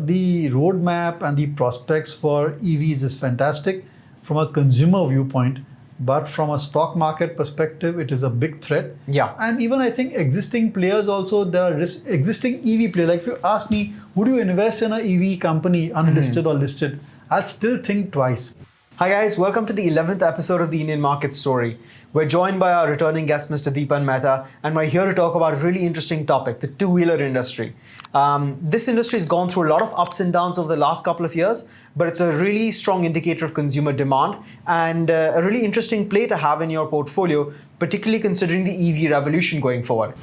The roadmap and the prospects for EVs is fantastic from a consumer viewpoint, but from a stock market perspective, it is a big threat. Yeah. And even I think existing players also, there are existing EV players. Like if you ask me, would you invest in an EV company, unlisted or listed? I'd still think twice. Hi guys, welcome to the 11th episode of the Indian Market Story. We're joined by our returning guest, Mr. Dipan Mehta, and we're here to talk about a really interesting topic, the two-wheeler industry. This industry has gone through a lot of ups and downs over the last couple of years, but it's a really strong indicator of consumer demand and a really interesting play to have in your portfolio, particularly considering the EV revolution going forward.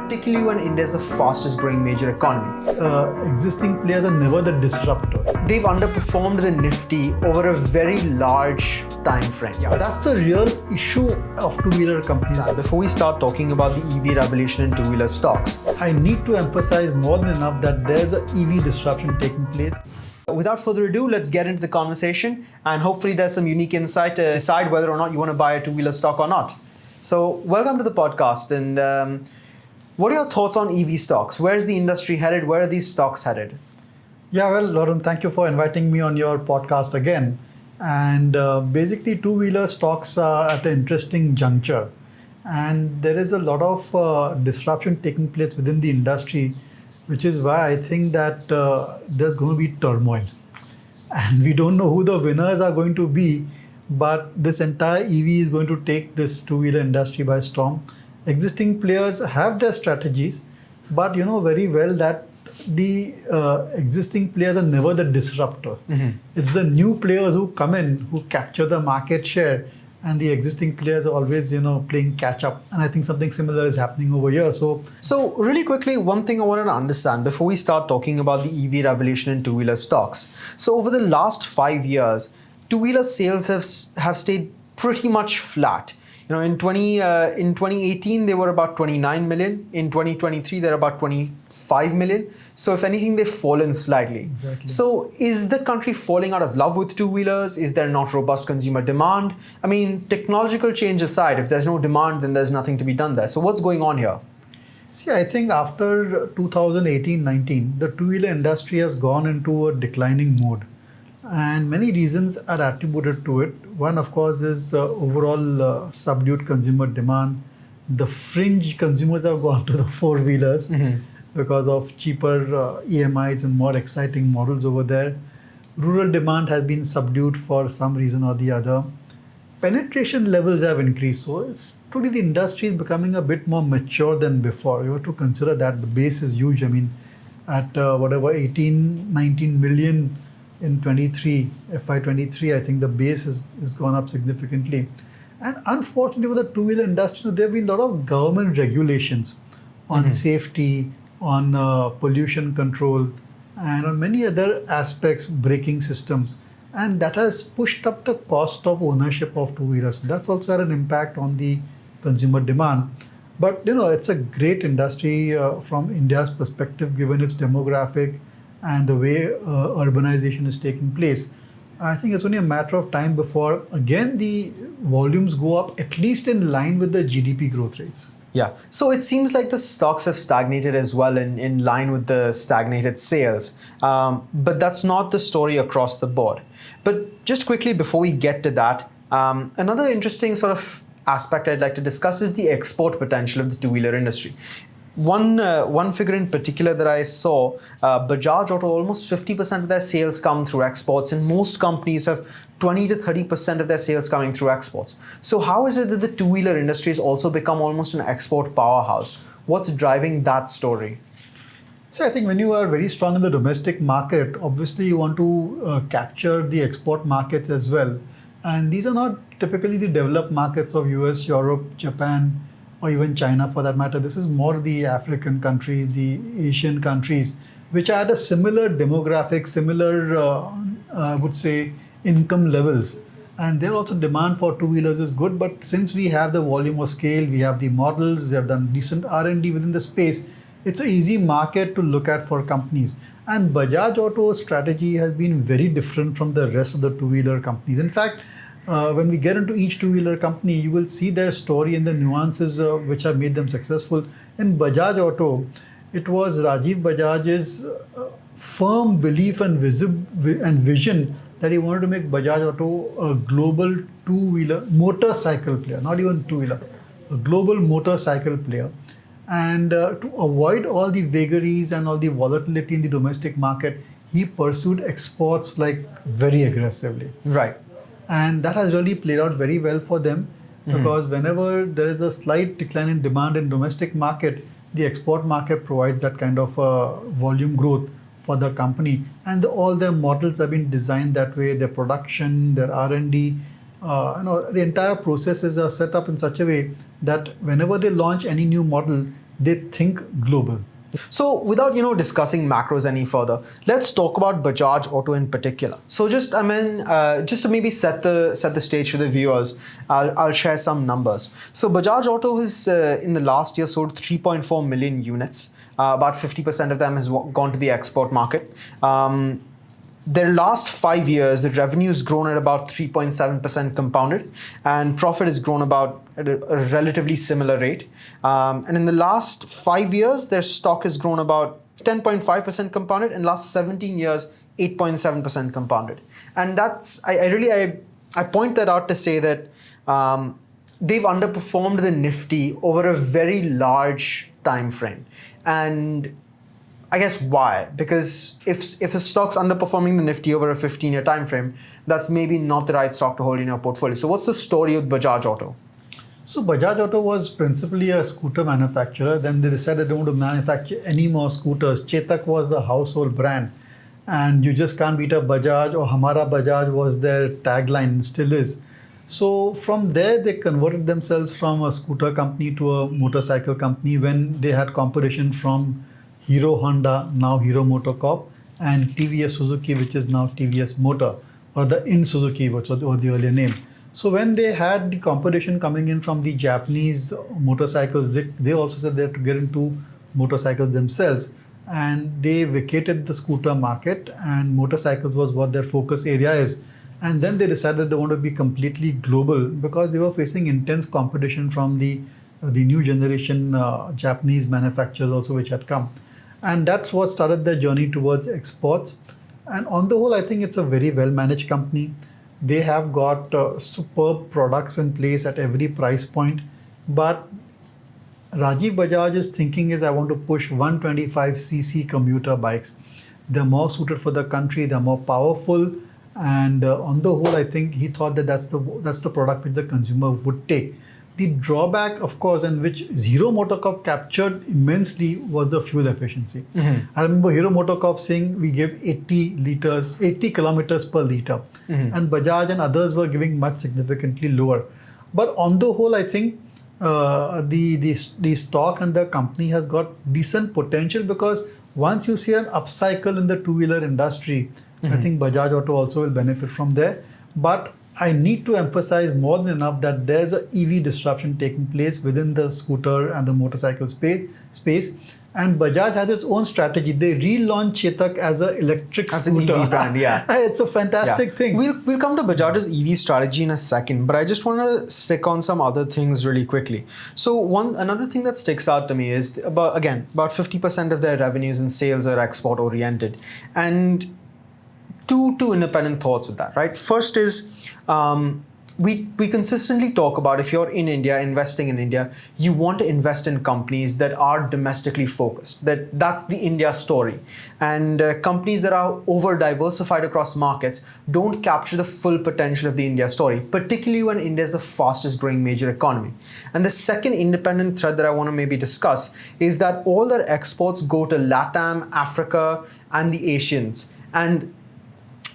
Particularly when India is the fastest growing major economy. Existing players are never the disruptor. They've underperformed the Nifty over a very large time frame. Yeah, that's the real issue of two-wheeler companies. Before we start talking about the EV revolution in two-wheeler stocks, I need to emphasize more than enough that there's an EV disruption taking place. Without further ado, let's get into the conversation, and hopefully there's some unique insight to decide whether or not you want to buy a two-wheeler stock or not. So welcome to the podcast, and what are your thoughts on EV stocks? Where is the industry headed? Where are these stocks headed? Yeah, well, Lauren, thank you for inviting me on your podcast again. And basically, two-wheeler stocks are at an interesting juncture. And there is a lot of disruption taking place within the industry, which is why I think that there's going to be turmoil. And we don't know who the winners are going to be, but this entire EV is going to take this two-wheeler industry by storm. Existing players have their strategies, but you know very well that the existing players are never the disruptors. It's the new players who come in, who capture the market share, and the existing players are always, playing catch up. And I think something similar is happening over here. So really quickly, one thing I wanted to understand before we start talking about the EV revolution in two-wheeler stocks. So over the last 5 years, two-wheeler sales have stayed pretty much flat. In 2018, they were about 29 million. In 2023, they're about 25 million. So if anything, they've fallen slightly. Exactly. So is the country falling out of love with two-wheelers? Is there not robust consumer demand? I mean, technological change aside, if there's no demand, then there's nothing to be done there. So what's going on here? See, I think after 2018-19, the two-wheeler industry has gone into a declining mode. And many reasons are attributed to it. One, of course, is overall subdued consumer demand. The fringe consumers have gone to the four-wheelers because of cheaper EMIs and more exciting models over there. Rural demand has been subdued for some reason or the other. Penetration levels have increased. So today the industry is becoming a bit more mature than before. You have to consider that the base is huge. I mean, at 18, 19 million in FY23, I think the base has gone up significantly. And unfortunately, with the two-wheeler industry, there have been a lot of government regulations on safety, on pollution control, and on many other aspects, braking systems. And that has pushed up the cost of ownership of two-wheelers. That's also had an impact on the consumer demand. But, it's a great industry from India's perspective, given its demographic and the way urbanization is taking place. I think it's only a matter of time before, again, the volumes go up at least in line with the GDP growth rates. Yeah. So it seems like the stocks have stagnated as well in line with the stagnated sales. But that's not the story across the board. But just quickly before we get to that, another interesting sort of aspect I'd like to discuss is the export potential of the two-wheeler industry. One figure in particular that I saw, Bajaj Auto, almost 50% of their sales come through exports, and most companies have 20 to 30% of their sales coming through exports. So how is it that the two-wheeler industry has also become almost an export powerhouse? What's driving that story? So I think when you are very strong in the domestic market, obviously you want to capture the export markets as well. And these are not typically the developed markets of US, Europe, Japan, or even China for that matter. This is more the African countries, the Asian countries, which are at a similar demographic, similar, I would say, income levels. And there also demand for two-wheelers is good, but since we have the volume of scale, we have the models, they have done decent R&D within the space, it's an easy market to look at for companies. And Bajaj Auto's strategy has been very different from the rest of the two-wheeler companies. In fact, when we get into each two-wheeler company, you will see their story and the nuances which have made them successful. In Bajaj Auto, it was Rajiv Bajaj's firm belief and vision that he wanted to make Bajaj Auto a global two-wheeler motorcycle player, not even two-wheeler, a global motorcycle player. And to avoid all the vagaries and all the volatility in the domestic market, he pursued exports like very aggressively. Right. And that has really played out very well for them, because whenever there is a slight decline in demand in domestic market, the export market provides that kind of volume growth for the company. And all their models have been designed that way. Their production, their R&D, the entire processes are set up in such a way that whenever they launch any new model, they think global. So without discussing macros any further, let's talk about Bajaj Auto in particular. So just to maybe set the stage for the viewers, I'll share some numbers. So Bajaj Auto has in the last year sold 3.4 million units. About 50% of them has gone to the export market. Their last 5 years, the revenue has grown at about 3.7% compounded, and profit has grown about at a relatively similar rate. And in the last 5 years, their stock has grown about 10.5% compounded, and last 17 years, 8.7% compounded. And that's I point that out to say that they've underperformed the Nifty over a very large time frame. And I guess why? Because if a stock's underperforming the Nifty over a 15-year time frame, that's maybe not the right stock to hold in your portfolio. So what's the story with Bajaj Auto? So Bajaj Auto was principally a scooter manufacturer. Then they decided they don't want to manufacture any more scooters. Chetak was the household brand, and you just can't beat a Bajaj, or Hamara Bajaj was their tagline, still is. So from there, they converted themselves from a scooter company to a motorcycle company when they had competition from Hero Honda, now Hero Motor Corp, and TVS Suzuki, which is now TVS Motor, or the In Suzuki, which was the earlier name. So when they had the competition coming in from the Japanese motorcycles, they also said they had to get into motorcycles themselves, and they vacated the scooter market, and motorcycles was what their focus area is. And then they decided they want to be completely global, because they were facing intense competition from the new generation Japanese manufacturers also, which had come. And that's what started their journey towards exports. And on the whole, I think it's a very well-managed company. They have got superb products in place at every price point. But Rajiv Bajaj's thinking is, I want to push 125cc commuter bikes. They're more suited for the country, they're more powerful. And on the whole, I think he thought that that's the product which the consumer would take. The drawback, of course, and which Hero MotoCorp captured immensely, was the fuel efficiency. I remember Hero MotoCorp saying we give 80 kilometers per liter, and Bajaj and others were giving much significantly lower. But on the whole, I think the stock and the company has got decent potential, because once you see an upcycle in the two-wheeler industry, I think Bajaj Auto also will benefit from there. But I need to emphasize more than enough that there's an EV disruption taking place within the scooter and the motorcycle space. And Bajaj has its own strategy. They relaunched Chetak as an electric scooter. An EV brand, yeah. It's a fantastic thing. We'll come to Bajaj's EV strategy in a second, but I just want to stick on some other things really quickly. So another thing that sticks out to me is about 50% of their revenues and sales are export oriented. And two independent thoughts with that, right? First is, we consistently talk about, if you're in India, investing in India, you want to invest in companies that are domestically focused. That's the India story. And companies that are over diversified across markets don't capture the full potential of the India story, particularly when India is the fastest growing major economy. And the second independent thread that I want to maybe discuss is that all their exports go to LATAM, Africa, and the Asians. And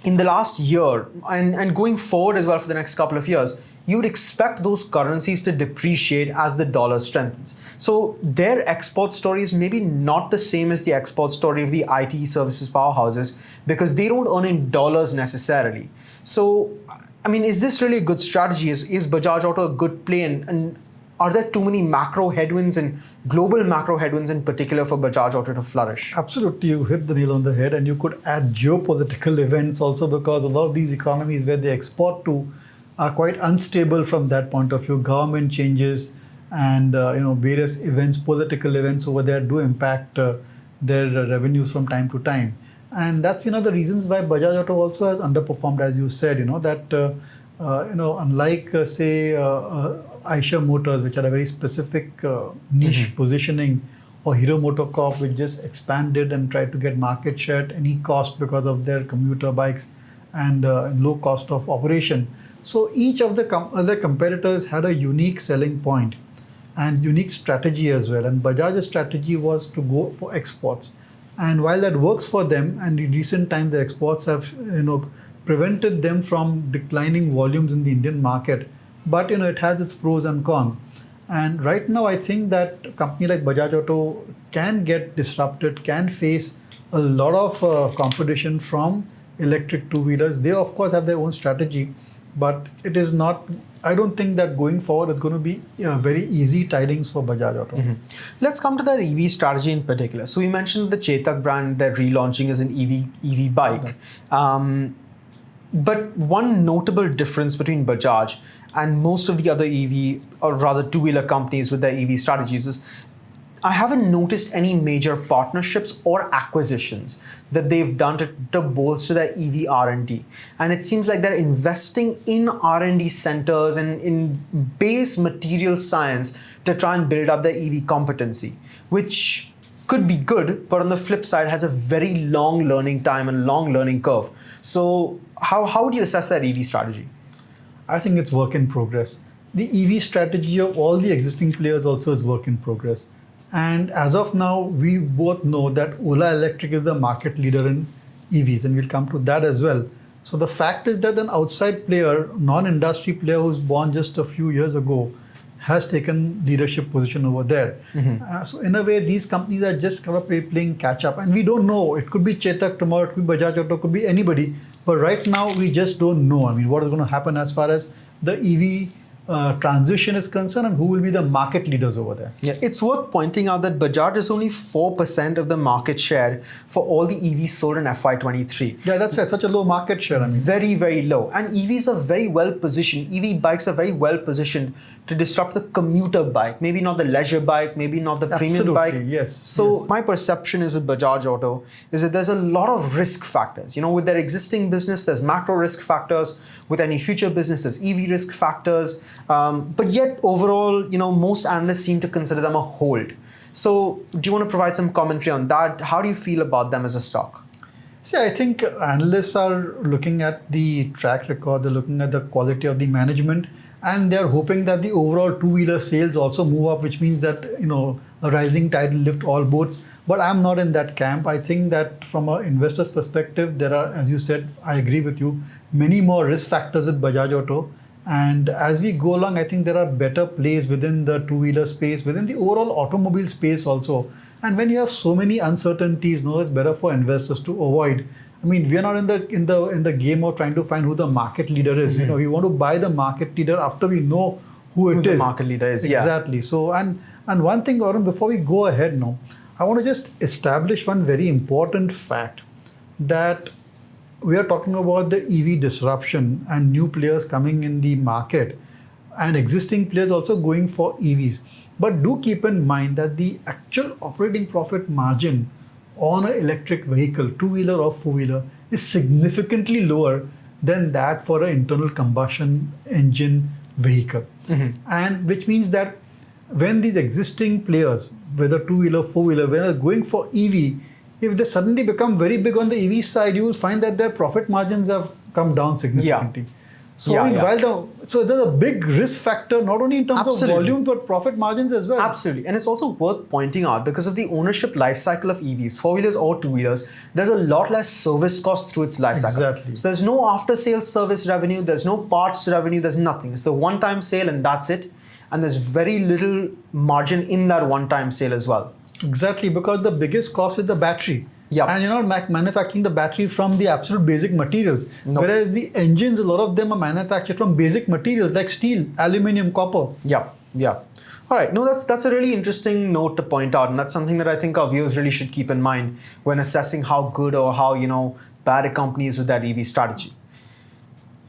in the last year, and going forward as well for the next couple of years, you would expect those currencies to depreciate as the dollar strengthens. So their export story is maybe not the same as the export story of the IT services powerhouses, because they don't earn in dollars necessarily. So, I mean, is this really a good strategy? Is Bajaj Auto a good play? And are there too many macro headwinds and global macro headwinds in particular for Bajaj Auto to flourish? Absolutely, you hit the nail on the head, and you could add geopolitical events also, because a lot of these economies where they export to, are quite unstable from that point of view. Government changes and various events, political events over there do impact their revenues from time to time. And that's one of the reasons why Bajaj Auto also has underperformed, as you said, that unlike say Eicher Motors, which had a very specific niche positioning, or Hero Motor Corp, which just expanded and tried to get market share at any cost because of their commuter bikes and low cost of operation. So each of the other competitors had a unique selling point and unique strategy as well. And Bajaj's strategy was to go for exports. And while that works for them, and in recent times the exports have prevented them from declining volumes in the Indian market, but it has its pros and cons. And right now, I think that a company like Bajaj Auto can get disrupted, can face a lot of competition from electric two-wheelers. They, of course, have their own strategy, but it is not. I don't think that going forward it's going to be very easy tidings for Bajaj Auto. Let's come to their EV strategy in particular. So we mentioned the Chetak brand they're relaunching as an EV bike. But one notable difference between Bajaj and most of the other EV, or rather two-wheeler companies with their EV strategies, is I haven't noticed any major partnerships or acquisitions that they've done to bolster their EV R&D. And it seems like they're investing in R&D centers and in base material science to try and build up their EV competency, which could be good, but on the flip side has a very long learning time and long learning curve. So how would you assess that EV strategy? I think it's work in progress. The EV strategy of all the existing players also is work in progress. And as of now, we both know that Ola Electric is the market leader in EVs, and we'll come to that as well. So the fact is that an outside player, non-industry player who's born just a few years ago, has taken leadership position over there. So in a way, these companies are just kind of playing catch up, and we don't know. It could be Chetak tomorrow, it could be Bajaj Auto, it could be anybody. But right now, we just don't know. I mean, what is going to happen as far as the EV transition is concerned, and who will be the market leaders over there. Yeah, it's worth pointing out that Bajaj is only 4% of the market share for all the EVs sold in FY23. Yeah, that's such a low market share. I mean, very, very low. And EVs are very well positioned. EV bikes are very well positioned to disrupt the commuter bike. Maybe not the leisure bike, maybe not the premium bike. Yes. So my perception is with Bajaj Auto is that there's a lot of risk factors. With their existing business, there's macro risk factors. With any future business, there's EV risk factors. But yet overall, most analysts seem to consider them a hold. So do you want to provide some commentary on that? How do you feel about them as a stock? See, I think analysts are looking at the track record, they're looking at the quality of the management, and they're hoping that the overall two-wheeler sales also move up, which means that, a rising tide will lift all boats. But I'm not in that camp. I think that from an investor's perspective, there are, as you said, I agree with you, many more risk factors with Bajaj Auto. And as we go along, I think there are better plays within the two-wheeler space, within the overall automobile space also. And when you have so many uncertainties, it's better for investors to avoid. I mean, we are not in the game of trying to find who the market leader is. We want to buy the market leader after we know who it is. The market leader is, exactly. Yeah. So, and one thing, Arun, before we go ahead now, I want to just establish one very important fact, that we are talking about the EV disruption and new players coming in the market and existing players also going for EVs. But do keep in mind that the actual operating profit margin on an electric vehicle, two-wheeler or four-wheeler, is significantly lower than that for an internal combustion engine vehicle. And which means that when these existing players, whether two-wheeler, four-wheeler, when they're going for EV, if they suddenly become very big on the EV side, you will find that their profit margins have come down significantly. So so there's a big risk factor, not only in terms of volume, but profit margins as well. Absolutely. And it's also worth pointing out, because of the ownership life cycle of EVs, four-wheelers or two-wheelers, there's a lot less service cost through its life cycle. Exactly. So there's no after-sales service revenue, there's no parts revenue, there's nothing. It's the one-time sale and that's it. And there's very little margin in that one-time sale as well. Exactly, because the biggest cost is the battery. Yeah. And you're not manufacturing the battery from the absolute basic materials. Nope. Whereas the engines, a lot of them are manufactured from basic materials like steel, aluminium, copper. Yeah. All right. No, that's a really interesting note to point out. And that's something that I think our viewers really should keep in mind when assessing how good or how, bad a company is with that EV strategy.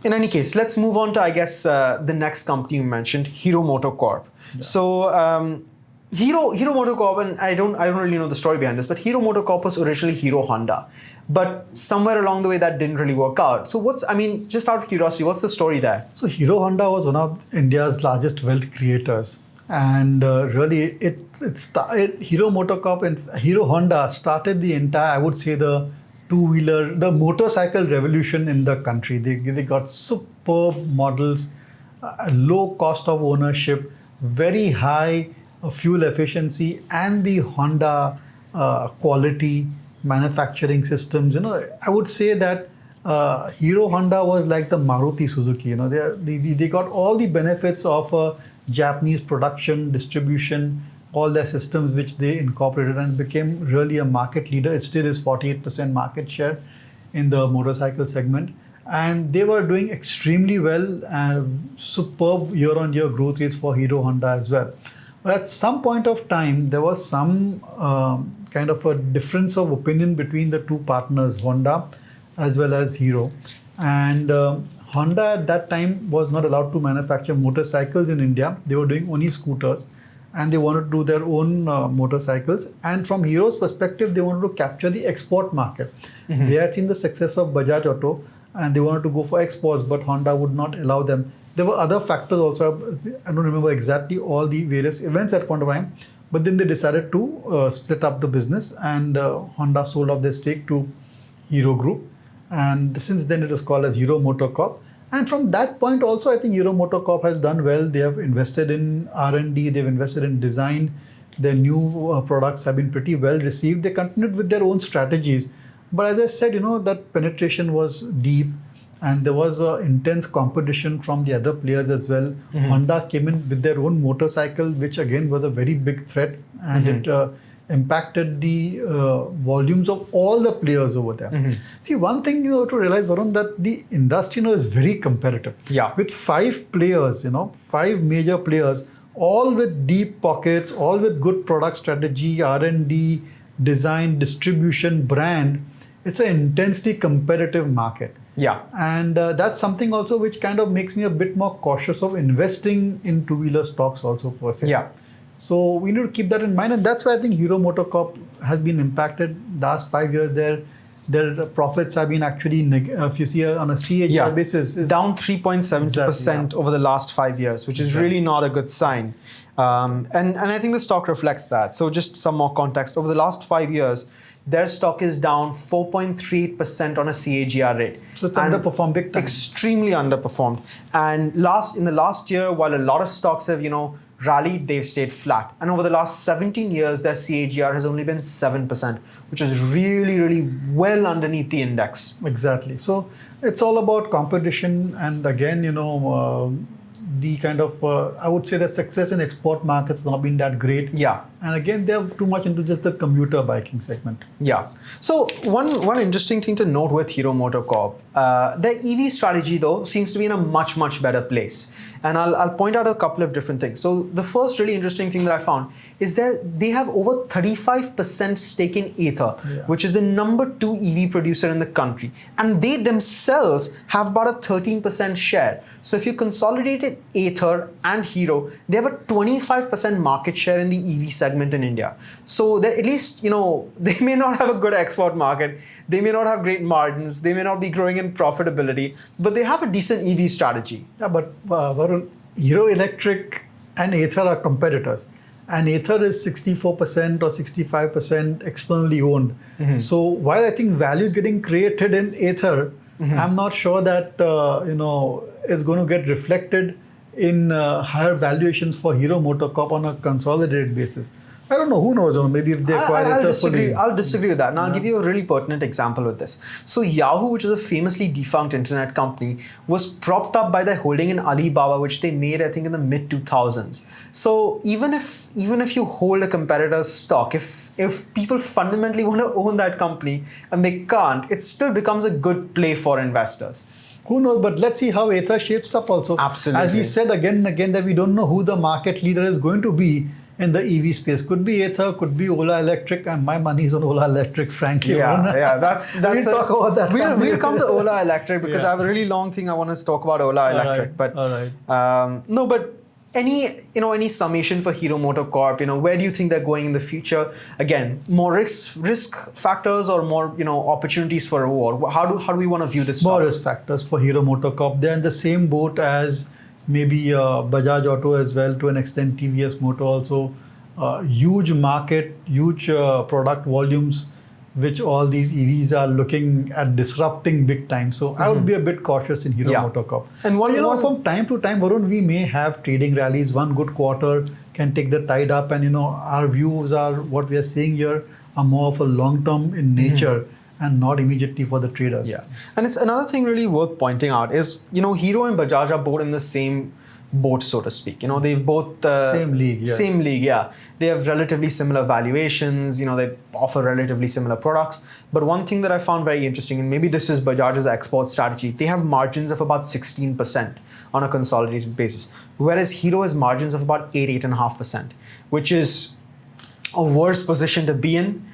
In any case, let's move on to, I guess, the next company you mentioned, Hero Motor Corp. Yeah. So, Hero Motor Corp, and I don't really know the story behind this, but Hero Motor Corp was originally Hero Honda, but somewhere along the way that didn't really work out. So just out of curiosity, what's the story there? So Hero Honda was one of India's largest wealth creators, and really Hero Motor Corp and Hero Honda started the entire, I would say, the two-wheeler, the motorcycle revolution in the country. They got superb models, low cost of ownership, very high fuel efficiency, and the Honda quality manufacturing systems. I would say that Hero Honda was like the Maruti Suzuki. They got all the benefits of Japanese production, distribution, all their systems which they incorporated, and became really a market leader. It still is 48% market share in the motorcycle segment. And they were doing extremely well, and superb year-on-year growth rates for Hero Honda as well. But at some point of time, there was some kind of a difference of opinion between the two partners, Honda as well as Hero. And Honda at that time was not allowed to manufacture motorcycles in India. They were doing only scooters, and they wanted to do their own motorcycles. And from Hero's perspective, they wanted to capture the export market. Mm-hmm. They had seen the success of Bajaj Auto, and they wanted to go for exports, but Honda would not allow them. There were other factors also. I don't remember exactly all the various events at that point of time, but then they decided to split up the business, and Honda sold off their stake to Hero Group. And since then it is called as Hero Motor Corp. And from that point also, I think Hero Motor Corp has done well. They have invested in R&D, they've invested in design. Their new products have been pretty well received. They continued with their own strategies. But as I said, that penetration was deep, and there was intense competition from the other players as well. Mm-hmm. Honda came in with their own motorcycle, which again was a very big threat, and it impacted the volumes of all the players over there. Mm-hmm. See, one thing to realize, Varun, that the industry is very competitive. Yeah. With 5 players, 5 major players, all with deep pockets, all with good product strategy, R&D, design, distribution, brand. It's an intensely competitive market. Yeah. And that's something also which kind of makes me a bit more cautious of investing in two-wheeler stocks also per se. Yeah. So we need to keep that in mind, and that's why I think Hero Motor Corp has been impacted. Last 5 years, their profits have been actually, if you see on a CAGR basis, is down 3.70% over the last 5 years, which is really not a good sign. And I think the stock reflects that. So just some more context. Over the last 5 years, their stock is down 4.38% on a CAGR rate. So it's underperformed big time. Extremely underperformed. And in the last year, while a lot of stocks have, rallied, they've stayed flat. And over the last 17 years, their CAGR has only been 7%, which is really, really well underneath the index. Exactly. So it's all about competition. And again, the kind of, I would say the success in export markets has not been that great. Yeah. And again, they're too much into just the commuter biking segment. Yeah. So one interesting thing to note with Hero Motor Corp, their EV strategy though seems to be in a much, much better place. And I'll point out a couple of different things. So the first really interesting thing that I found is they have over 35% stake in Eicher, which is the number 2 EV producer in the country. And they themselves have about a 13% share. So if you consolidated Eicher and Hero, they have a 25% market share in the EV segment in India. So at least, they may not have a good export market. They may not have great margins. They may not be growing in profitability, but they have a decent EV strategy. Yeah, but Varun, Hero Electric and Eicher are competitors. And Eicher is 64% or 65% externally owned. Mm-hmm. So while I think value is getting created in Eicher, I'm not sure that, it's going to get reflected in higher valuations for Hero Motor Corp on a consolidated basis. I don't know, who knows, or maybe if they acquire it. I'll disagree with that. And I'll give you a really pertinent example with this. So Yahoo, which is a famously defunct internet company, was propped up by their holding in Alibaba, which they made, I think, in the mid-2000s. So even if you hold a competitor's stock, if people fundamentally want to own that company and they can't, it still becomes a good play for investors. Who knows, but let's see how Eicher shapes up also. Absolutely. As we said again and again that we don't know who the market leader is going to be. in the EV space. Could be Ather, could be Ola Electric, and my money is on Ola Electric, frankly. Yeah, that's we'll talk about that. We'll come to Ola Electric because I have a really long thing I want to talk about Ola Electric. All right. No, but any summation for Hero MotoCorp? Where do you think they're going in the future? Again, more risk factors or more opportunities for reward? How do we want to view this? More risk factors for Hero MotoCorp. They're in the same boat as maybe Bajaj Auto as well, to an extent. TVS Motor also. Huge market, huge product volumes, which all these EVs are looking at disrupting big time. So I would be a bit cautious in Hero MotoCorp. And from time to time, Varun, we may have trading rallies. One good quarter can take the tide up, and our views are what we are seeing here are more of a long term in nature. And not immediately for the traders. Yeah, and it's another thing really worth pointing out is Hero and Bajaj are both in the same boat, so to speak. They've both same league. Yes. Same league, yeah. They have relatively similar valuations. They offer relatively similar products. But one thing that I found very interesting, and maybe this is Bajaj's export strategy, they have margins of about 16% on a consolidated basis, whereas Hero has margins of about 8.5%, which is a worse position to be in.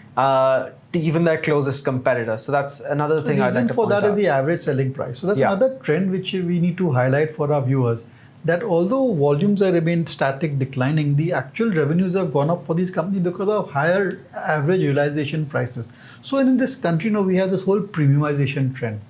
To even their closest competitor. So that's another thing I'd like to point out. The reason for that is the average selling price. So that's another trend which we need to highlight for our viewers, that although volumes have remained static, declining, the actual revenues have gone up for these companies because of higher average realization prices. So in this country now, we have this whole premiumization trend.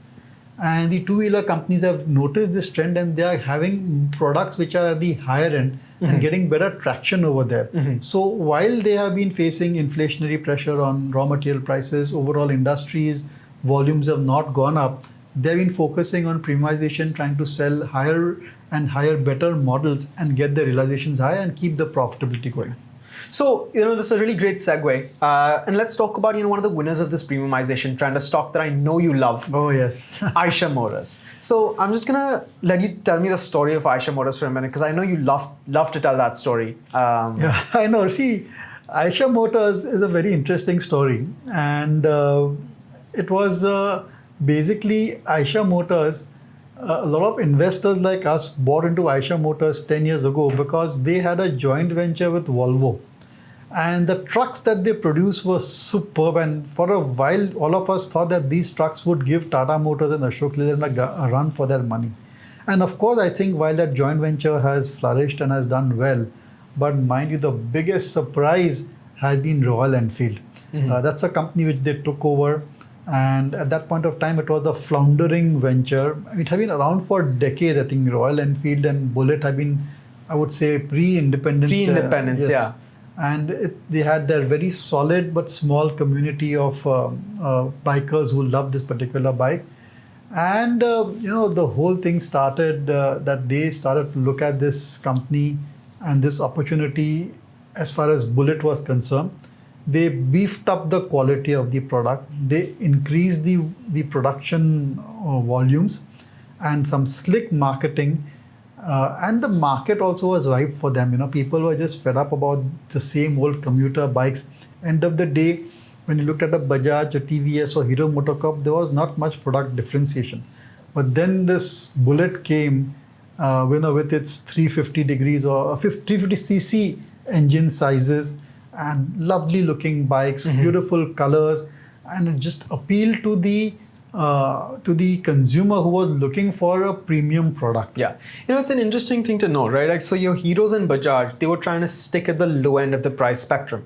And the two-wheeler companies have noticed this trend, and they are having products which are at the higher end and getting better traction over there. So while they have been facing inflationary pressure on raw material prices, overall industries, volumes have not gone up. They've been focusing on premiumization, trying to sell higher and higher, better models and get the realizations high and keep the profitability going. So, this is a really great segue. And let's talk about, one of the winners of this premiumization trend, a stock that I know you love. Oh, yes. Eicher Motors. So, I'm just going to let you tell me the story of Eicher Motors for a minute, because I know you love to tell that story. Yeah, I know. See, Eicher Motors is a very interesting story. And it was basically Eicher Motors. A lot of investors like us bought into Eicher Motors 10 years ago because they had a joint venture with Volvo. And the trucks that they produced were superb. And for a while, all of us thought that these trucks would give Tata Motors and Ashok Leyland a run for their money. And of course, I think while that joint venture has flourished and has done well, but mind you, the biggest surprise has been Royal Enfield. That's a company which they took over. And at that point of time, it was a floundering venture. It had been around for decades. I think Royal Enfield and Bullet have been, I would say, pre-independence. Pre-independence, yes. And they had their very solid but small community of bikers who love this particular bike. And, the whole thing started that they started to look at this company and this opportunity as far as Bullet was concerned. They beefed up the quality of the product. They increased the production volumes and some slick marketing. And the market also was ripe for them. People were just fed up about the same old commuter bikes. End of the day, when you looked at a Bajaj, a TVS or Hero MotoCorp, there was not much product differentiation. But then this Bullet came, with its 350 degrees or 350cc engine sizes and lovely looking bikes, beautiful colors, and it just appealed to the consumer who was looking for a premium product. Yeah. It's an interesting thing to know, right? Like, so your Heroes and Bajaj, they were trying to stick at the low end of the price spectrum.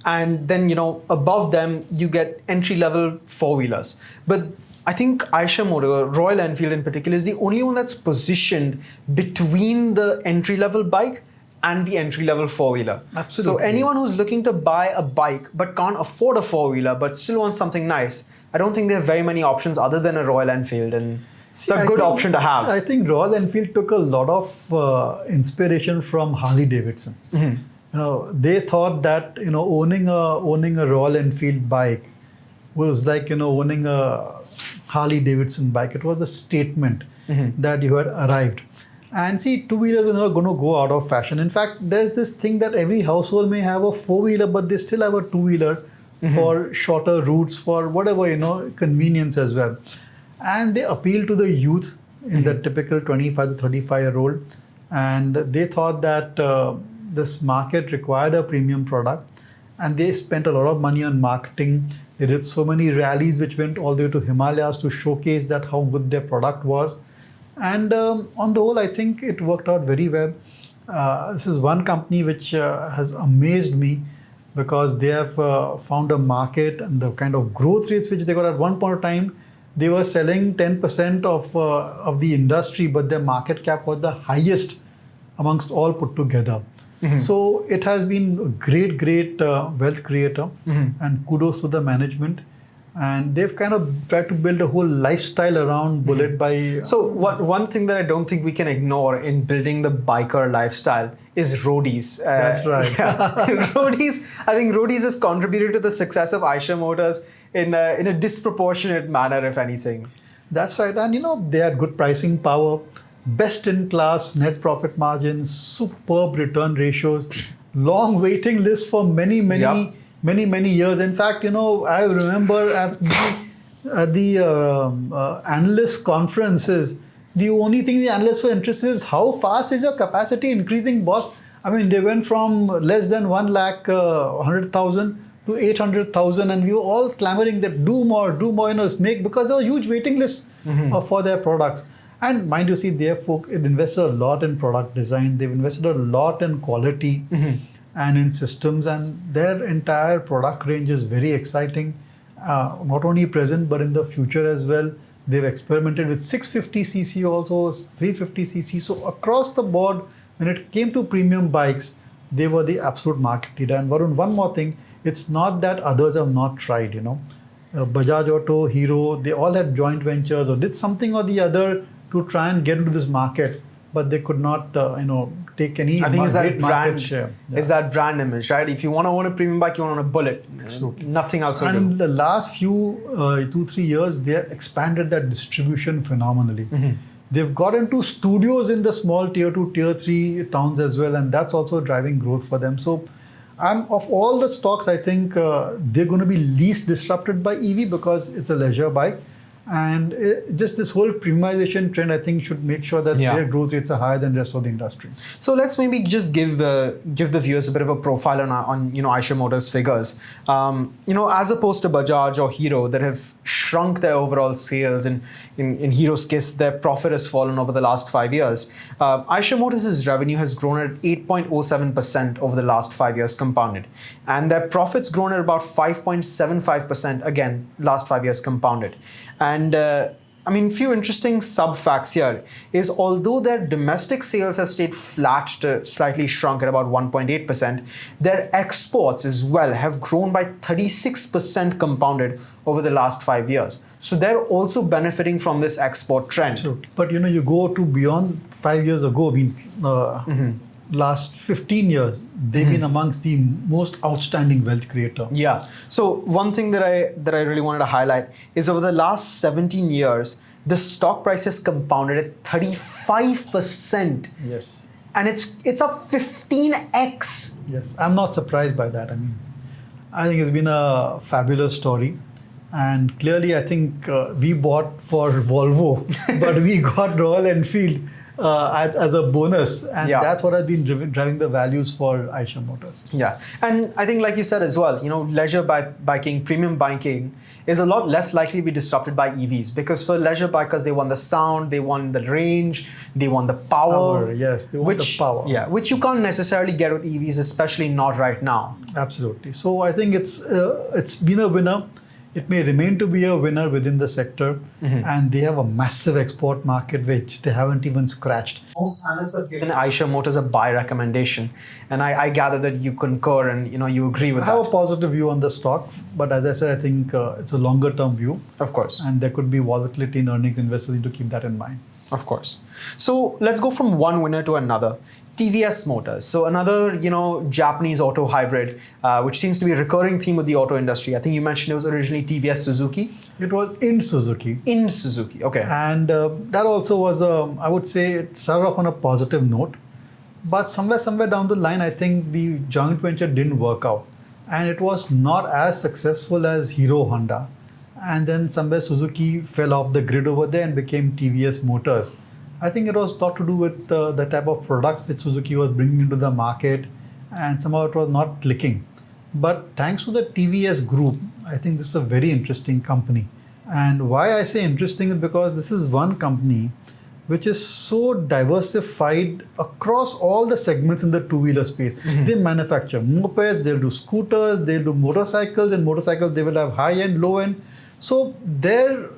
And then, above them, you get entry-level four-wheelers. But I think Eicher Motors, Royal Enfield in particular, is the only one that's positioned between the entry-level bike and the entry-level four-wheeler. Absolutely. So anyone who's looking to buy a bike but can't afford a four-wheeler but still wants something nice, I don't think there are very many options other than a Royal Enfield, and it's a good option to have. I think Royal Enfield took a lot of inspiration from Harley Davidson. They thought that owning a Royal Enfield bike was like owning a Harley Davidson bike. It was a statement that you had arrived. And see, two-wheelers are never going to go out of fashion. In fact, there's this thing that every household may have a four-wheeler, but they still have a two-wheeler for shorter routes, for whatever, convenience as well. And they appeal to the youth in the typical 25 to 35-year-old. And they thought that this market required a premium product, and they spent a lot of money on marketing. They did so many rallies which went all the way to Himalayas to showcase that how good their product was. And on the whole, I think it worked out very well. This is one company which has amazed me because they have found a market, and the kind of growth rates which they got at one point of time. They were selling 10% of the industry, but their market cap was the highest amongst all put together. So it has been a great wealth creator, and kudos to the management. And they've kind of tried to build a whole lifestyle around Bullet by. So one thing that I don't think we can ignore in building the biker lifestyle is roadies. That's right. Roadies. I think roadies has contributed to the success of Eicher Motors in a disproportionate manner, if anything. That's right. And they had good pricing power, best in class net profit margins, superb return ratios, long waiting lists for many years. In fact, I remember at the analyst conferences, the only thing the analysts were interested in is how fast is your capacity increasing, boss? I mean, they went from less than 1,100,000 to 800,000, and we were all clamoring that do more, make, because there were huge waiting lists for their products. And mind you, see, they have invested a lot in product design. They've invested a lot in quality and in systems, and their entire product range is very exciting. Not only present, but in the future as well. They've experimented with 650cc also, 350cc. So across the board, when it came to premium bikes, they were the absolute market leader. And Varun, one more thing, it's not that others have not tried, Bajaj Auto, Hero, they all had joint ventures or did something or the other to try and get into this market, but they could not, take any. I think it's that brand share. Is that brand image, right? If you want to own a premium bike, you want to own a Bullet. Absolutely. Nothing else will And do. in the last few 2-3 years, they have expanded that distribution phenomenally. They've got into studios in the small tier 2, tier 3 towns as well, and that's also driving growth for them. So, of all the stocks, I think they're going to be least disrupted by EV because it's a leisure bike. And just this whole premiumization trend, I think, should make sure that their growth rates are higher than the rest of the industry. So let's maybe just give the viewers a bit of a profile on Eicher Motors figures. As opposed to Bajaj or Hero that have shrunk their overall sales, and in Hero's case, their profit has fallen over the last 5 years. Eicher Motors' revenue has grown at 8.07% over the last 5 years compounded, and their profits grown at about 5.75% again last 5 years compounded. And few interesting sub facts here is although their domestic sales have stayed flat to slightly shrunk at about 1.8%, their exports as well have grown by 36% compounded over the last 5 years. So they're also benefiting from this export trend. Sure. But you go to beyond 5 years ago, means last 15 years, they've been amongst the most outstanding wealth creator. Yeah. So one thing that I really wanted to highlight is over the last 17 years, the stock price has compounded at 35%. Yes. And it's up 15x. Yes. I'm not surprised by that. I think it's been a fabulous story. And clearly, I think we bought for Volvo, but we got Royal Enfield as a bonus, and that's what has been driving the values for Eicher Motors. Yeah, and I think like you said as well, leisure biking, premium biking is a lot less likely to be disrupted by EVs, because for leisure bikers, they want the sound, they want the range, they want the power. Yes, they want the power. Yeah, which you can't necessarily get with EVs, especially not right now. Absolutely. So I think it's been a winner. It may remain to be a winner within the sector, and they have a massive export market which they haven't even scratched. Most analysts have given Eicher Motors a buy recommendation, and I gather that you concur and you agree with that. I have a positive view on the stock, but as I said, I think it's a longer term view. Of course. And there could be volatility in earnings. Investors need to keep that in mind. Of course. So let's go from one winner to another. TVS Motors. So another, Japanese auto hybrid, which seems to be a recurring theme with the auto industry. I think you mentioned it was originally TVS Suzuki. It was in Suzuki. In Suzuki, okay. And that also was, I would say, it started off on a positive note. But somewhere down the line, I think the joint venture didn't work out. And it was not as successful as Hero Honda. And then somewhere Suzuki fell off the grid over there and became TVS Motors. I think it was thought to do with the type of products that Suzuki was bringing into the market and somehow it was not clicking. But thanks to the TVS group, I think this is a very interesting company. And why I say interesting is because this is one company which is so diversified across all the segments in the two-wheeler space. They manufacture mopeds, they'll do scooters, they'll do motorcycles, and motorcycles they will have high-end, low-end. So their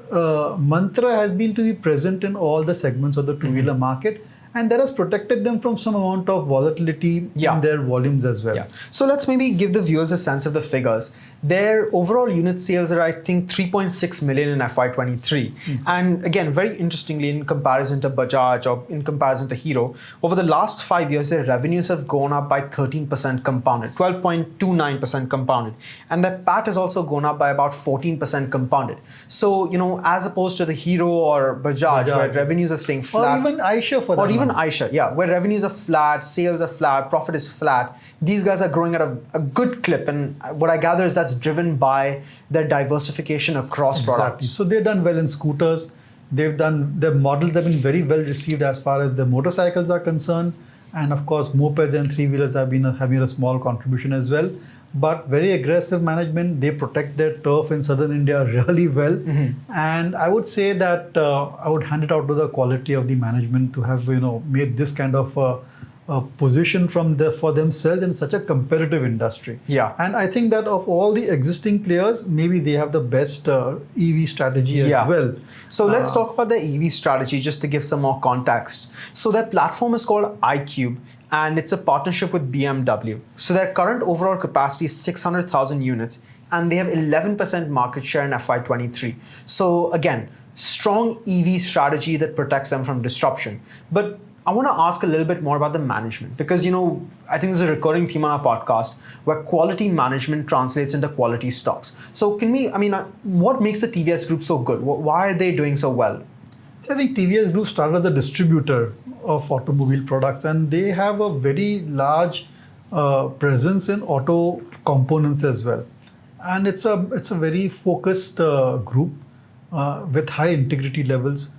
mantra has been to be present in all the segments of the two-wheeler market, and that has protected them from some amount of volatility in their volumes as well. Yeah. So let's maybe give the viewers a sense of the figures. Their overall unit sales are, I think, 3.6 million in FY23. And again, very interestingly, in comparison to Bajaj or in comparison to Hero, over the last 5 years, their revenues have gone up by 13% compounded, 12.29% compounded. And their PAT has also gone up by about 14% compounded. So, as opposed to the Hero or Bajaj, where revenues are staying flat. Or even Eicher for that. Or even Eicher, where revenues are flat, sales are flat, profit is flat. These guys are growing at a good clip. And what I gather is that's driven by their diversification across products. So they've done well in scooters. Their models have been very well received as far as the motorcycles are concerned. And of course, mopeds and three-wheelers have been having a small contribution as well. But very aggressive management. They protect their turf in southern India really well. And I would say that I would hand it out to the quality of the management to have made this kind of position for themselves in such a competitive industry. Yeah. And I think that of all the existing players, maybe they have the best EV strategy as well. So let's talk about the EV strategy just to give some more context. So their platform is called iQube, and it's a partnership with BMW. So their current overall capacity is 600,000 units, and they have 11% market share in FY23. So again, strong EV strategy that protects them from disruption. But I want to ask a little bit more about the management because, I think there's a recurring theme on our podcast where quality management translates into quality stocks. So what makes the TVS Group so good? Why are they doing so well? So I think TVS Group started as a distributor of automobile products, and they have a very large presence in auto components as well. And it's a very focused group with high integrity levels.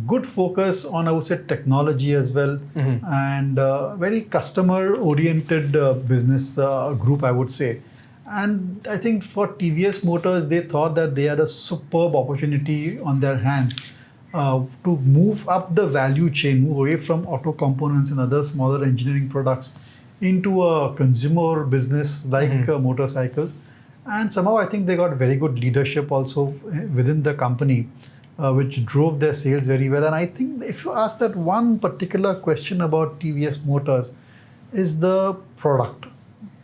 Good focus on, I would say, technology as well, and very customer-oriented business group, I would say. And I think for TVS Motors, they thought that they had a superb opportunity on their hands to move up the value chain, move away from auto components and other smaller engineering products into a consumer business like motorcycles. And somehow I think they got very good leadership also within the company, which drove their sales very well. And I think if you ask that one particular question about TVS Motors is the product.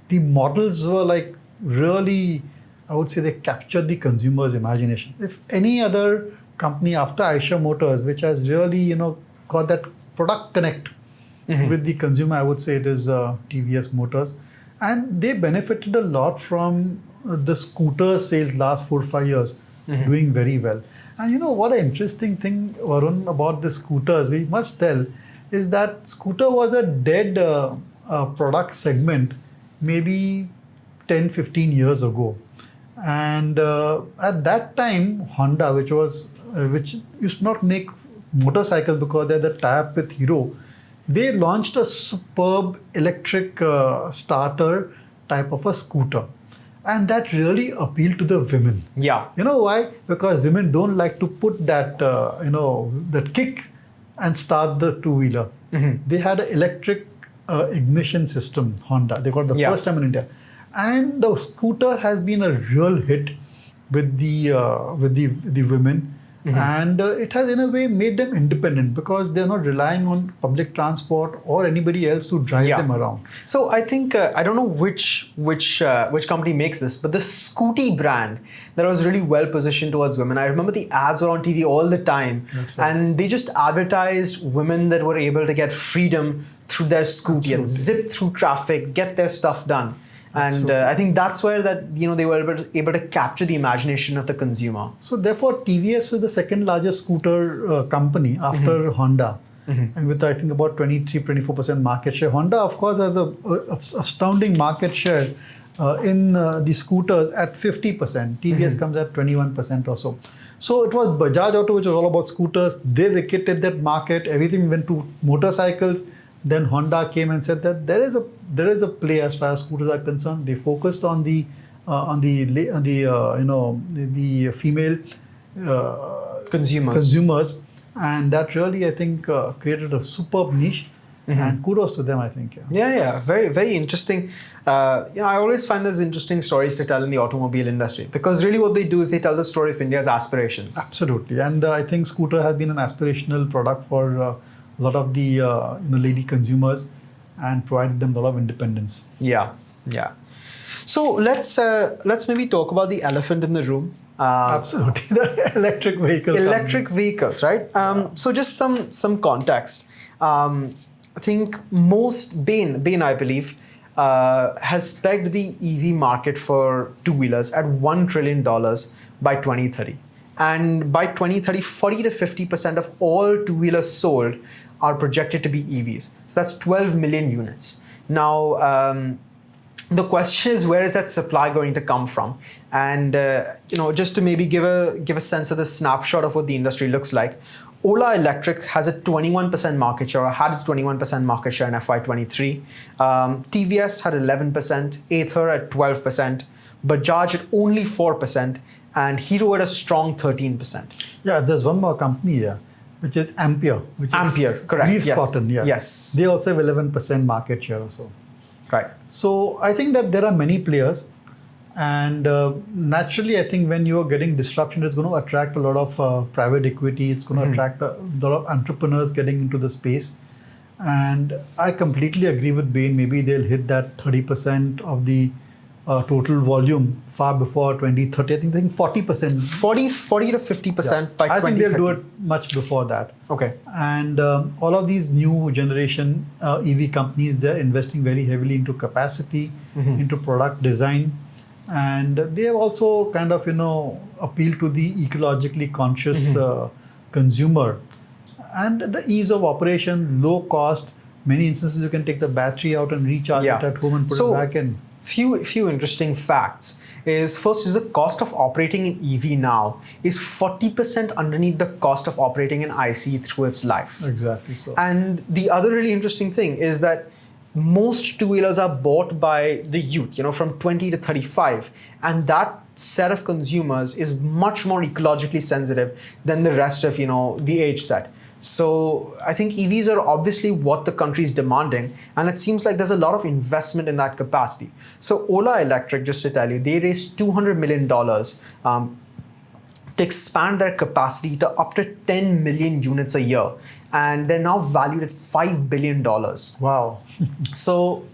The models were like really, I would say they captured the consumer's imagination. If any other company after Eicher Motors, which has really, got that product connect with the consumer, I would say it is TVS Motors. And they benefited a lot from the scooter sales last 4 or 5 years doing very well. And what an interesting thing, Varun, about the scooters, we must tell, is that scooter was a dead product segment maybe 10, 15 years ago. And at that time, Honda, which used to not make motorcycles because they had the tie-up with Hero, they launched a superb electric starter type of a scooter. And that really appealed to the women. Yeah. You know why? Because women don't like to put that, that kick and start the two-wheeler. They had an electric ignition system, Honda. They got the first time in India. And the scooter has been a real hit with the women. And it has in a way made them independent because they're not relying on public transport or anybody else to drive them around. So I think I don't know which company makes this, but the Scooty brand that was really well positioned towards women. I remember the ads were on TV all the time, and they just advertised women that were able to get freedom through their scooty and zip through traffic, get their stuff done. And I think that's where they were able to capture the imagination of the consumer. So therefore, TVS is the second largest scooter company after Honda. And with I think about 23-24% market share. Honda, of course, has a astounding market share in the scooters at 50%. TVS comes at 21% or so. So it was Bajaj Auto, which was all about scooters. They vacated that market. Everything went to motorcycles. Then Honda came and said that there is a play as far as scooters are concerned. They focused on the female consumers, and that really, I think, created a superb niche. And kudos to them, I think. Yeah, very, very interesting. I always find there's interesting stories to tell in the automobile industry, because really what they do is they tell the story of India's aspirations. Absolutely, and I think scooter has been an aspirational product for a lot of the lady consumers, and provided them a lot of independence. Yeah. So let's maybe talk about the elephant in the room. Absolutely, the electric vehicles. Electric vehicles, right? So just some context. I think Bain, I believe, has pegged the EV market for two-wheelers at $1 trillion by 2030. And by 2030, 40 to 50% of all two-wheelers sold are projected to be EVs. So that's 12 million units. Now, the question is, where is that supply going to come from? And just to maybe give a sense of the snapshot of what the industry looks like, Ola Electric has a 21% market share, or had a 21% market share in FY23. TVS had 11%, Eicher at 12%, Bajaj at only 4%, and Hero at a strong 13%. Yeah, there's one more company here, which is Ampere. Correct. Reeves Yes. Cotton, yeah. Yes. They also have 11% market share or so. Right. So I think that there are many players, and naturally, I think when you're getting disruption, it's going to attract a lot of private equity. It's going to attract a lot of entrepreneurs getting into the space. And I completely agree with Bain. Maybe they'll hit that 30% of the total volume far before 2030. I think 40%. 40 to 50% by 2030. I think they'll do it much before that. Okay. And all of these new generation EV companies, they're investing very heavily into capacity, into product design. And they have also kind of, appealed to the ecologically conscious consumer. And the ease of operation, low cost, many instances you can take the battery out and recharge it at home and put it back in. Few interesting facts is, first is the cost of operating an EV now is 40% underneath the cost of operating an ICE through its life. Exactly so. And the other really interesting thing is that most two-wheelers are bought by the youth, from 20 to 35. And that set of consumers is much more ecologically sensitive than the rest of, the age set. So I think EVs are obviously what the country is demanding, and it seems like there's a lot of investment in that capacity. So Ola Electric, just to tell you, they raised $200 million to expand their capacity to up to 10 million units a year, and they're now valued at $5 billion. Wow. So,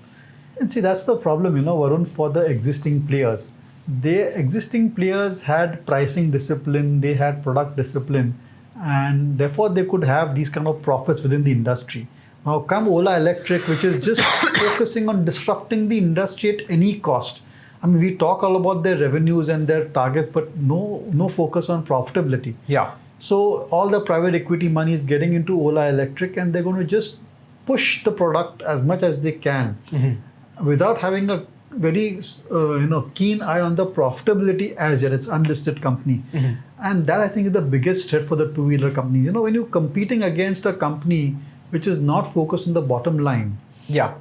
and see, that's the problem, Varun, for the existing players. The existing players had pricing discipline, they had product discipline, and therefore they could have these kind of profits within the industry. Now come Ola Electric, which is just focusing on disrupting the industry at any cost. I mean, we talk all about their revenues and their targets, but no focus on profitability. Yeah. So all the private equity money is getting into Ola Electric, and they're going to just push the product as much as they can without having a very keen eye on the profitability as yet. It's unlisted company. And that, I think, is the biggest threat for the two-wheeler company. When you're competing against a company which is not focused on the bottom line,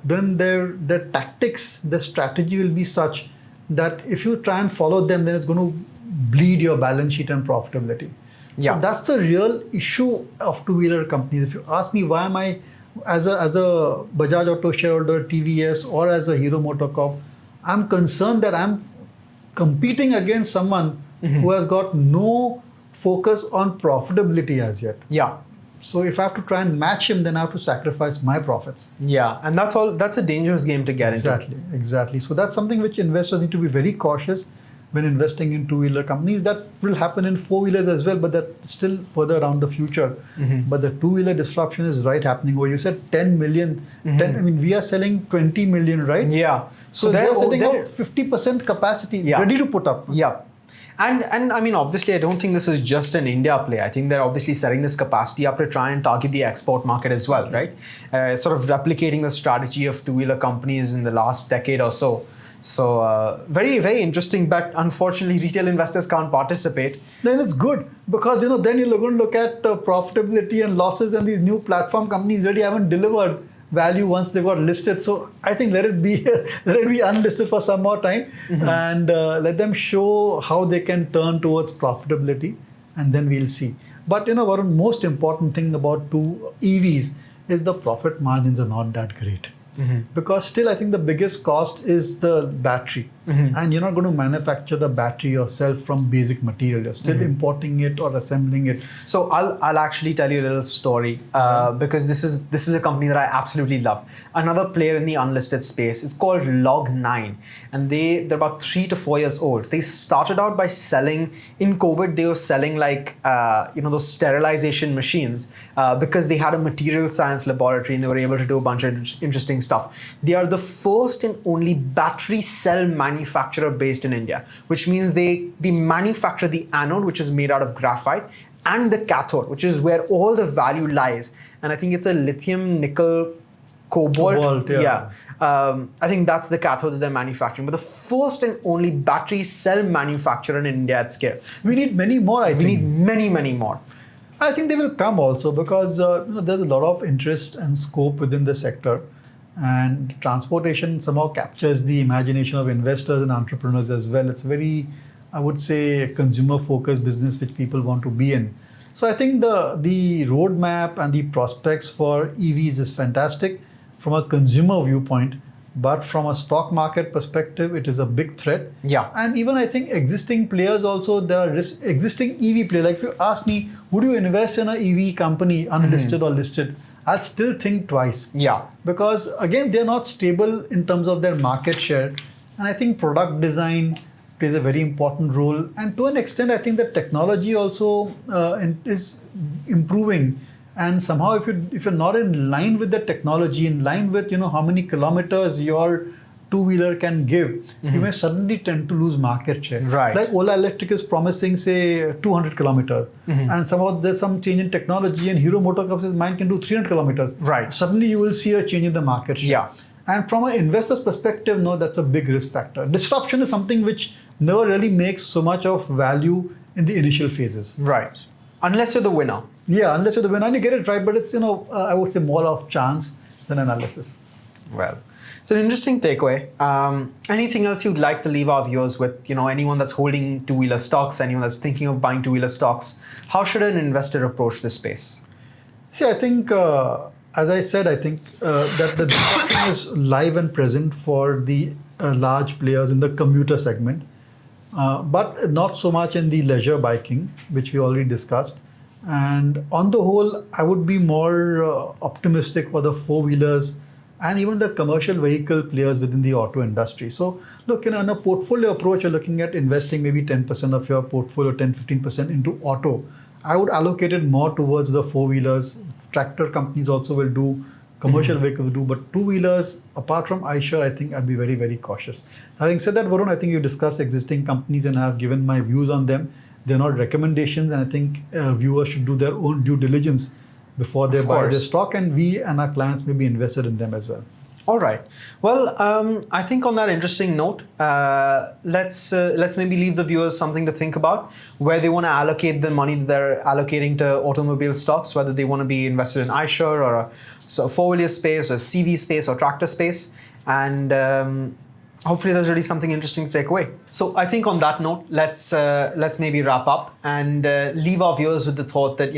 then their tactics, their strategy will be such that if you try and follow them, then it's going to bleed your balance sheet and profitability. So that's the real issue of two-wheeler companies. If you ask me, why am I, as a Bajaj Auto shareholder, TVS, or as a Hero Motor Corp, I'm concerned that I'm competing against someone who has got no focus on profitability as yet. So if I have to try and match him, then I have to sacrifice my profits. And that's a dangerous game to get into. Exactly. So that's something which investors need to be very cautious when investing in two-wheeler companies. That will happen in four-wheelers as well, but that's still further down the future. But the two-wheeler disruption is happening. Where you said 10 million, we are selling 20 million, right? So they're selling out 50% capacity, ready to put up. And I mean, obviously, I don't think this is just an India play. I think they're obviously setting this capacity up to try and target the export market as well, right? Sort of replicating the strategy of two-wheeler companies in the last decade or so. So very, very interesting, but unfortunately, retail investors can't participate. Then it's good, because then you're going to look at profitability and losses, and these new platform companies really haven't delivered value once they got listed. So I think let it be let it be unlisted for some more time, and let them show how they can turn towards profitability, and then we'll see. But Varun, most important thing about two EVs is the profit margins are not that great. Because still, I think the biggest cost is the battery, and you're not going to manufacture the battery yourself from basic material. You're still importing it or assembling it. So I'll actually tell you a little story because this is a company that I absolutely love. Another player in the unlisted space. It's called Log9, and they're about 3 to 4 years old. They started out by selling in COVID. They were selling like those sterilization machines because they had a material science laboratory and they were able to do a bunch of interesting stuff. They are the first and only battery cell manufacturer based in India, which means they manufacture the anode, which is made out of graphite, and the cathode, which is where all the value lies. And I think it's a lithium, nickel, cobalt. Yeah. I think that's the cathode that they're manufacturing. But the first and only battery cell manufacturer in India at scale. We need many more, I think. We need many, many more. I think they will come also because there's a lot of interest and scope within the sector. And transportation somehow captures the imagination of investors and entrepreneurs as well. It's very, I would say, consumer-focused business which people want to be in. So I think the roadmap and the prospects for EVs is fantastic from a consumer viewpoint, but from a stock market perspective, it is a big threat. Yeah. And even I think existing players also, there are existing EV players. Like if you ask me, would you invest in an EV company, unlisted or listed? I'd still think twice. Yeah. Because again, they're not stable in terms of their market share. And I think product design plays a very important role. And to an extent, I think the technology also is improving. And somehow if you're not in line with the technology, in line with how many kilometers your two-wheeler can give, you may suddenly tend to lose market share. Right. Like Ola Electric is promising, say, 200 kilometers. And somehow there's some change in technology and Hero Motor says mine can do 300 kilometers. Right. Suddenly you will see a change in the market share. Yeah. And from an investor's perspective, no, that's a big risk factor. Disruption is something which never really makes so much of value in the initial phases. Right. Unless you're the winner. Yeah, unless you're the winner and you get it right, but it's, I would say more of chance than analysis. Well, it's an interesting takeaway. Anything else you'd like to leave our viewers with? Anyone that's holding two-wheeler stocks, anyone that's thinking of buying two-wheeler stocks, how should an investor approach this space? See, I think, as I said, I think that the disruption is live and present for the large players in the commuter segment, but not so much in the leisure biking, which we already discussed. And on the whole, I would be more optimistic for the four-wheelers and even the commercial vehicle players within the auto industry. So look, in a portfolio approach, you're looking at investing maybe 10% of your portfolio, 10-15% into auto. I would allocate it more towards the four-wheelers. Tractor companies also will do, commercial vehicles do, but two-wheelers, apart from Eicher, I think I'd be very, very cautious. Having said that, Varun, I think you discussed existing companies and I have given my views on them. They're not recommendations, and I think viewers should do their own due diligence before they buy their stock, and we and our clients may be invested in them as well. All right. Well, I think on that interesting note, let's maybe leave the viewers something to think about, where they want to allocate the money that they're allocating to automobile stocks, whether they want to be invested in Eicher or a four-wheeler space or CV space or tractor space. And hopefully there's really something interesting to take away. So I think on that note, let's maybe wrap up and leave our viewers with the thought that,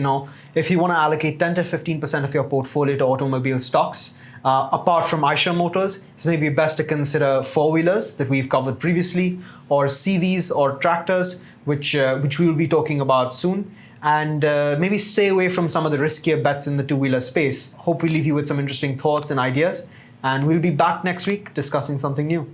if you want to allocate 10 to 15% of your portfolio to automobile stocks, apart from Eicher Motors, it's maybe best to consider four-wheelers that we've covered previously, or CVs or tractors, which we will be talking about soon. And maybe stay away from some of the riskier bets in the two-wheeler space. Hope we leave you with some interesting thoughts and ideas. And we'll be back next week discussing something new.